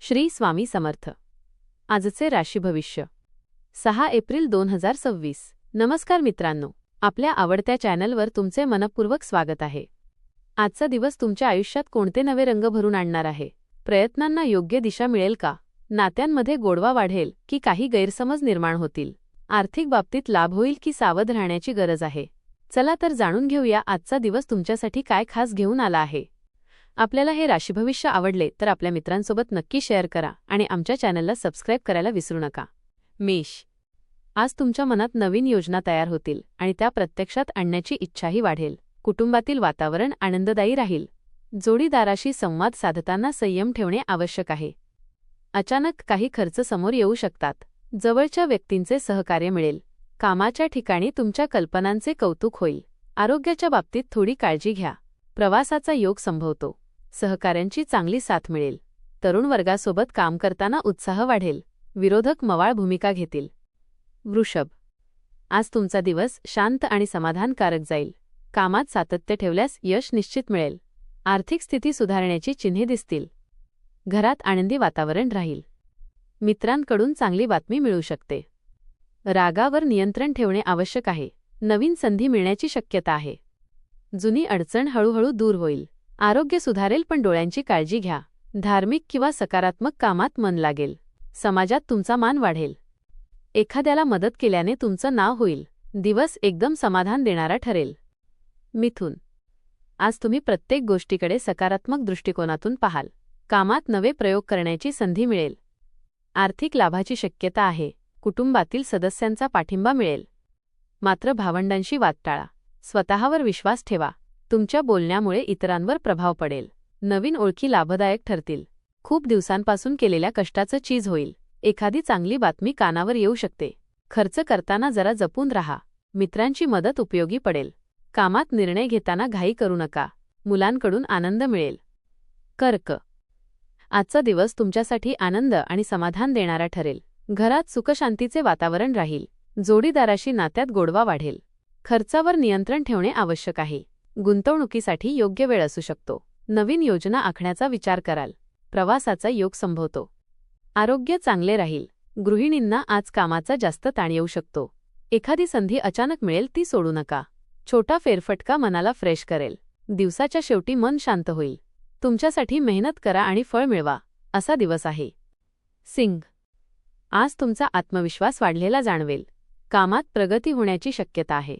श्री स्वामी समर्थ. आजचे राशी भविष्य 6 एप्रिल 2026. नमस्कार मित्रांनो, आपल्या आवडत्या चॅनलवर तुमचे मनपूर्वक स्वागत आहे. आजचा दिवस तुमच्या आयुष्यात कोणते नवे रंग भरून आणणार आहे? प्रयत्नांना योग्य दिशा मिळेल का? नात्यांमध्ये गोडवा वाढेल की काही गैरसमज निर्माण होतील? आर्थिक बाबतीत लाभ होईल की सावध राहण्याची गरज आहे? चला तर जाणून घेऊया आजचा दिवस तुमच्यासाठी काय खास घेऊन आला आहे. आपल्याला हे राशी भविष्य आवडले तर आपल्या मित्रांसोबत नक्की शेअर करा आणि आमच्या चॅनलला सबस्क्राईब करायला विसरू नका. मेष. आज तुमच्या मनात नवीन योजना तयार होतील आणि त्या प्रत्यक्षात आणण्याची इच्छाही वाढेल. कुटुंबातील वातावरण आनंददायी राहील. जोडीदाराशी संवाद साधताना संयम ठेवणे आवश्यक आहे. अचानक काही खर्च समोर येऊ शकतात. जवळच्या व्यक्तींचे सहकार्य मिळेल. कामाच्या ठिकाणी तुमच्या कल्पनांचे कौतुक होईल. आरोग्याच्या बाबतीत थोडी काळजी घ्या. प्रवासाचा योग संभवतो. सहकाऱ्यांची चांगली साथ मिळेल. तरुण वर्गासोबत काम करताना उत्साह वाढेल. विरोधक मवाळ भूमिका घेतील. वृषभ. आज तुमचा दिवस शांत आणि समाधानकारक जाईल. कामात सातत्य ठेवल्यास यश निश्चित मिळेल. आर्थिक स्थिती सुधारण्याची चिन्हे दिसतील. घरात आनंदी वातावरण राहील. मित्रांकडून चांगली बातमी मिळू शकते. रागावर नियंत्रण ठेवणे आवश्यक आहे. नवीन संधी मिळण्याची शक्यता आहे. जुनी अडचण हळूहळू दूर होईल. आरोग्य सुधारेल पण डोळ्यांची काळजी घ्या. धार्मिक किंवा सकारात्मक कामात मन लागेल. समाजात तुमचा मान वाढेल. एखाद्याला मदत केल्याने तुमचं नाव होईल. दिवस एकदम समाधान देणारा ठरेल. मिथुन. आज तुम्ही प्रत्येक गोष्टीकडे सकारात्मक दृष्टिकोनातून पाहाल. कामात नवे प्रयोग करण्याची संधी मिळेल. आर्थिक लाभाची शक्यता आहे. कुटुंबातील सदस्यांचा पाठिंबा मिळेल. मात्र भावंडांशी वाद टाळा. स्वतःवर विश्वास ठेवा. तुमच्या बोलण्यामुळे इतरांवर प्रभाव पडेल. नवीन ओळखी लाभदायक ठरतील. खूप दिवसांपासून केलेल्या कष्टाचं चीज होईल. एखादी चांगली बातमी कानावर येऊ शकते. खर्च करताना जरा जपून राहा. मित्रांची मदत उपयोगी पडेल. कामात निर्णय घेताना घाई करू नका. मुलांकडून आनंद मिळेल. कर्क. आजचा दिवस तुमच्यासाठी आनंद आणि समाधान देणारा ठरेल. घरात सुखशांतीचे वातावरण राहील. जोडीदाराशी नात्यात गोडवा वाढेल. खर्चावर नियंत्रण ठेवणे आवश्यक आहे. गुंतवणुकीसाठी योग्य वेळ असू शकतो. नवीन योजना आखण्याचा विचार कराल. प्रवासाचा योग संभवतो. आरोग्य चांगले राहील. गृहिणींना आज कामाचा जास्त ताण येऊ शकतो. एखादी संधी अचानक मिळेल ती सोडू नका. छोटा फेरफटका मनाला फ्रेश करेल. दिवसाच्या शेवटी मन शांत होईल. तुमच्यासाठी मेहनत करा आणि फळ मिळवा असा दिवस आहे. सिंह. आज तुमचा आत्मविश्वास वाढलेला जाणवेल. कामात प्रगती होण्याची शक्यता आहे.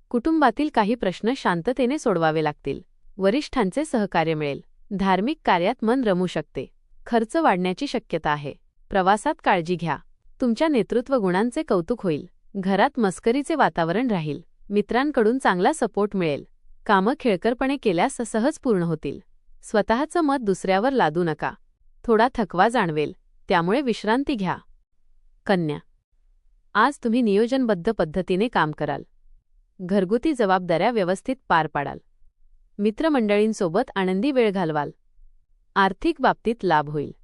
कुटुंबातील काही प्रश्न शांततेने सोडवावे लागतील. वरिष्ठांचे सहकार्य मिळेल. धार्मिक कार्यात मन रमू शकते. खर्च वाढण्याची शक्यता आहे. प्रवासात काळजी घ्या. तुमच्या नेतृत्व गुणांचे कौतुक होईल. घरात मस्करीचे वातावरण राहील. मित्रांकडून चांगला सपोर्ट मिळेल. कामं खेळकरपणे केल्यास सहज पूर्ण होतील. स्वतःचं मत दुसऱ्यावर लादू नका. थोडा थकवा जाणवेल, त्यामुळे विश्रांती घ्या. कन्या. आज तुम्ही नियोजनबद्ध पद्धतीने काम कराल. घरगुती जबाबदाऱ्या व्यवस्थित पार पाडाल. मित्रमंडळींसोबत आनंदी वेळ घालवाल. आर्थिक बाबतीत लाभ होईल.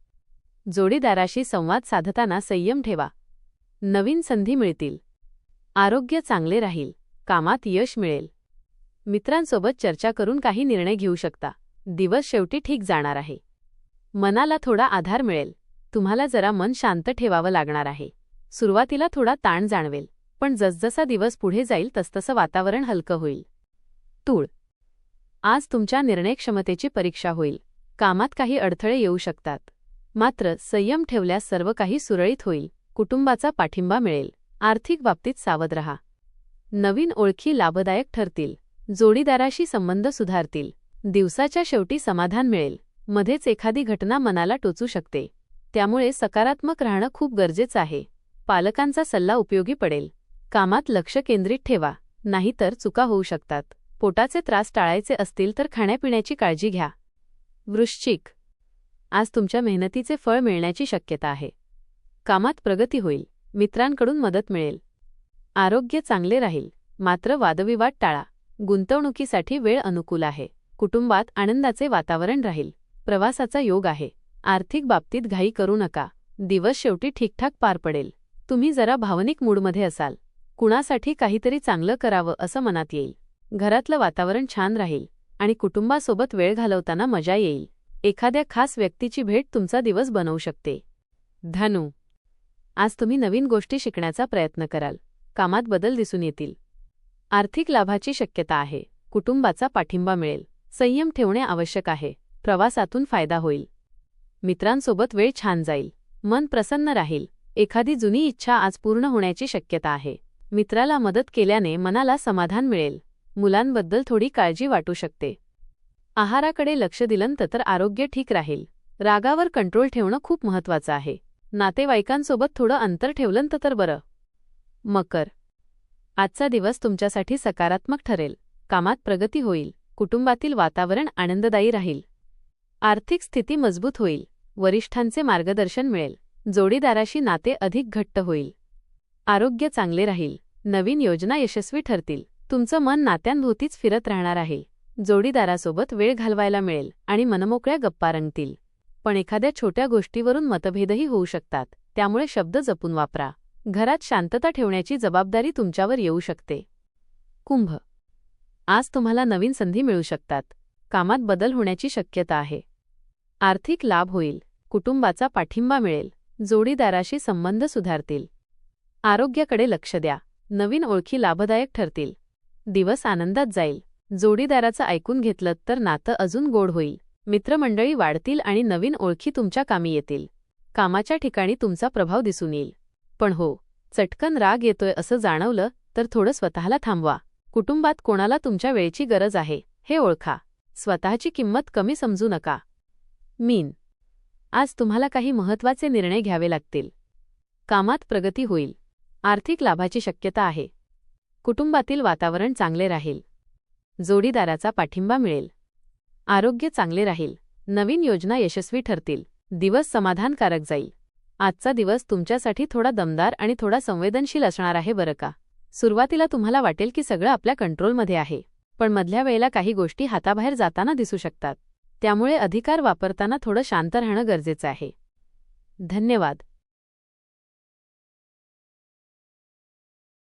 जोडीदाराशी संवाद साधताना संयम ठेवा. नवीन संधी मिळतील. आरोग्य चांगले राहील. कामात यश मिळेल. मित्रांसोबत चर्चा करून काही निर्णय घेऊ शकता. दिवस शेवटी ठीक जाणार आहे. मनाला थोडा आधार मिळेल. तुम्हाला जरा मन शांत ठेवावं लागणार आहे. सुरुवातीला थोडा ताण जाणवेल, पण जसजसा दिवस पुढे जाईल तसतसं वातावरण हलकं होईल. तूळ. आज तुमच्या निर्णयक्षमतेची परीक्षा होईल. कामात काही अडथळे येऊ शकतात. मात्र संयम ठेवल्यास सर्व काही सुरळीत होईल. कुटुंबाचा पाठिंबा मिळेल. आर्थिक बाबतीत सावध रहा. नवीन ओळखी लाभदायक ठरतील. जोडीदाराशी संबंध सुधारतील. दिवसाच्या शेवटी समाधान मिळेल. मध्येच एखादी घटना मनाला टोचू शकते. त्यामुळे सकारात्मक राहणं खूप गरजेचं आहे. पालकांचा सल्ला उपयोगी पडेल. कामात लक्ष केंद्रित ठेवा, नाहीतर चुका होऊ शकतात. पोटाचे त्रास टाळायचे असतील तर खाण्यापिण्याची काळजी घ्या. वृश्चिक. आज तुमच्या मेहनतीचे फळ मिळण्याची शक्यता आहे. कामात प्रगती होईल. मित्रांकडून मदत मिळेल. आरोग्य चांगले राहील. मात्र वादविवाद टाळा. गुंतवणुकीसाठी वेळ अनुकूल आहे. कुटुंबात आनंदाचे वातावरण राहील. प्रवासाचा योग आहे. आर्थिक बाबतीत घाई करू नका. दिवस शेवटी ठीकठाक पार पडेल. तुम्ही जरा भावनिक मूडमध्ये असाल. कुणासाठी काहीतरी चांगलं करावं असं मनात येईल. घरातलं वातावरण छान राहील आणि कुटुंबासोबत वेळ घालवताना मजा येईल. एखाद्या खास व्यक्तीची भेट तुमचा दिवस बनवू शकते. धनु, आज तुम्ही नवीन गोष्टी शिकण्याचा प्रयत्न कराल. कामात बदल दिसून येतील. आर्थिक लाभाची शक्यता आहे. कुटुंबाचा पाठिंबा मिळेल. संयम ठेवणे आवश्यक आहे. प्रवासातून फायदा होईल. मित्रांसोबत वेळ छान जाईल. मन प्रसन्न राहील. एखादी जुनी इच्छा आज पूर्ण होण्याची शक्यता आहे. मित्राला मदत केल्याने मनाला समाधान मिळेल. मुलांबद्दल थोडी काळजी वाटू शकते. आहाराकडे लक्ष दिलं तर आरोग्य ठीक राहील. रागावर कंट्रोल ठेवणं खूप महत्त्वाचं आहे. नातेवाईकांसोबत थोडं अंतर ठेवलं तर बरं. मकर, आजचा दिवस तुमच्यासाठी सकारात्मक ठरेल. कामात प्रगती होईल. कुटुंबातील वातावरण आनंददायी राहील. आर्थिक स्थिती मजबूत होईल. वरिष्ठांचे मार्गदर्शन मिळेल. जोडीदाराशी नाते अधिक घट्ट होईल. आरोग्य चांगले राहील. नवीन योजना यशस्वी ठरतील. तुमचं मन नात्यांभोवतीच फिरत राहणार आहे. जोडीदारासोबत वेळ घालवायला मिळेल आणि मनमोकळ्या गप्पा रंगतील. पण एखाद्या छोट्या गोष्टीवरून मतभेदही होऊ शकतात. त्यामुळे शब्द जपून वापरा. घरात शांतता ठेवण्याची जबाबदारी तुमच्यावर येऊ शकते. कुंभ, आज तुम्हाला नवीन संधी मिळू शकतात. कामात बदल होण्याची शक्यता आहे. आर्थिक लाभ होईल. कुटुंबाचा पाठिंबा मिळेल. जोडीदाराशी संबंध सुधारतील. आरोग्याकडे लक्ष द्या. नवीन ओळखी लाभदायक ठरतील. दिवस आनंदात जाईल. जोडीदाराचं ऐकून घेतलं तर नातं अजून गोड होईल. मित्रमंडळी वाढतील आणि नवीन ओळखी तुमच्या कामी येतील. कामाच्या ठिकाणी तुमचा प्रभाव दिसून येईल. पण हो, चटकन राग येतोय असं जाणवलं तर थोडं स्वतःला थांबवा. कुटुंबात कोणाला तुमच्या वेळेची गरज आहे हे ओळखा. स्वतःची किंमत कमी समजू नका. मीन, आज तुम्हाला काही महत्त्वाचे निर्णय घ्यावे लागतील. कामात प्रगती होईल. आर्थिक लाभाची शक्यता आहे. कुटुंबातील वातावरण चांगले राहील. जोडीदाराचा पाठिंबा मिळेल. आरोग्य चांगले राहील. नवीन योजना यशस्वी ठरतील. दिवस समाधानकारक जाईल. आजचा दिवस तुमच्यासाठी थोडा दमदार आणि थोडा संवेदनशील असणार आहे बरं का. सुरुवातीला तुम्हाला वाटेल की सगळं आपल्या कंट्रोलमध्ये आहे. पण मधल्या वेळेला काही गोष्टी हाताबाहेर जाताना दिसू शकतात. त्यामुळे अधिकार वापरताना थोडं शांत राहणं गरजेचं आहे. धन्यवाद.